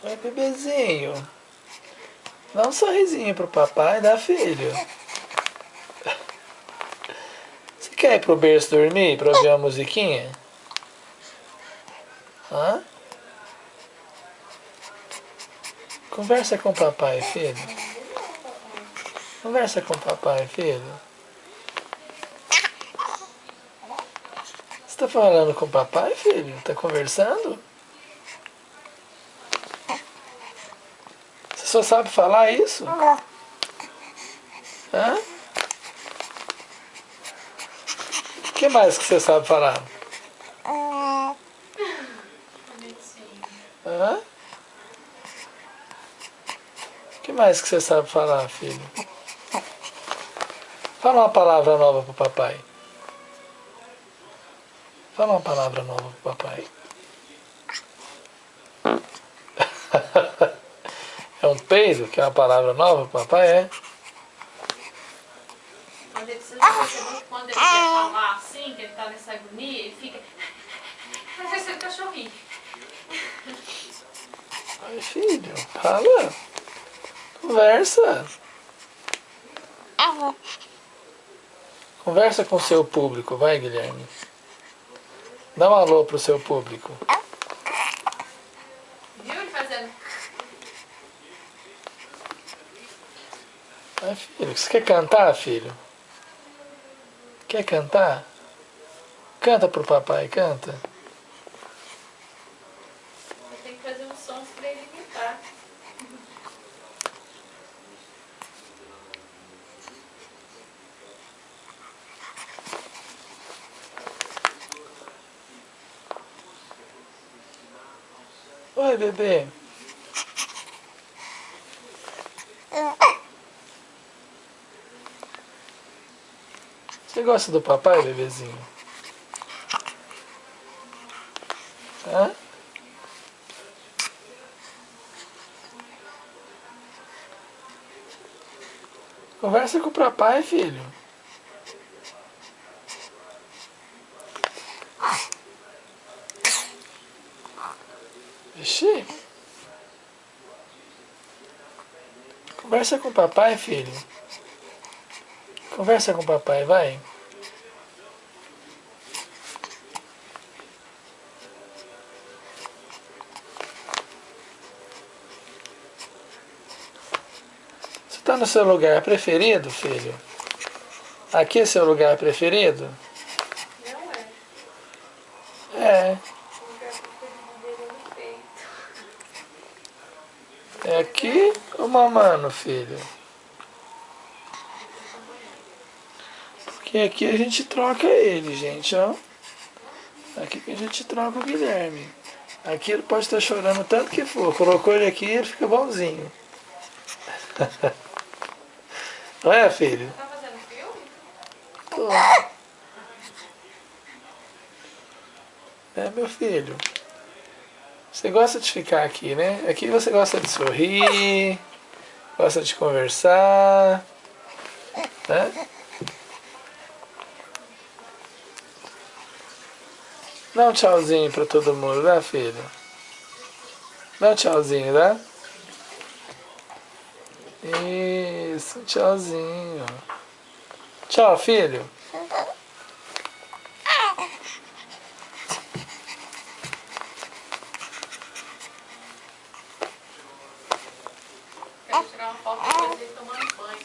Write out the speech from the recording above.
Oi, bebezinho. Dá um sorrisinho pro papai, dá, filho. Você quer ir pro berço dormir pra ouvir uma musiquinha? Hã? Conversa com o papai, filho. Conversa com o papai, filho. Você tá falando com o papai, filho? Tá conversando? Você só sabe falar isso? Hã? O que mais que você sabe falar? Hã? O que mais que você sabe falar, filho? Fala uma palavra nova pro papai. Fala uma palavra nova pro papai. É um peido, que é uma palavra nova pro papai, é? Mas ele precisa perceber que quando ele quer falar assim, que ele tá nessa agonia, ele fica... Parece um cachorrinho. Ai, filho, fala. Conversa. Conversa com o seu público, vai, Guilherme. Dá um alô pro seu público. Viu ele fazendo? Ai, filho, você quer cantar, filho? Quer cantar? Canta pro papai, canta. Você tem que fazer uns sons pra ele imitar. Oi, bebê. Você gosta do papai, bebezinho? Hã? Conversa com o papai, filho. Vixe. Conversa com o papai, filho. Conversa com o papai, vai. Você tá no seu lugar preferido, filho? Aqui é seu lugar preferido? Não é. É. O lugar preferido dele é no peito. É aqui ou mamando, filho? Porque aqui a gente troca ele, gente, ó. Aqui que a gente troca o Guilherme. Aqui ele pode estar chorando tanto que for. Colocou ele aqui e ele fica bonzinho. Não é, filho? Tá fazendo filme? Tô. É, meu filho. Você gosta de ficar aqui, né? Aqui você gosta de sorrir, gosta de conversar, né? Dá um tchauzinho pra todo mundo, né, filho? Dá um tchauzinho, né? Isso, um tchauzinho. Tchau, filho. Quero tirar uma foto depois dele tomando banho.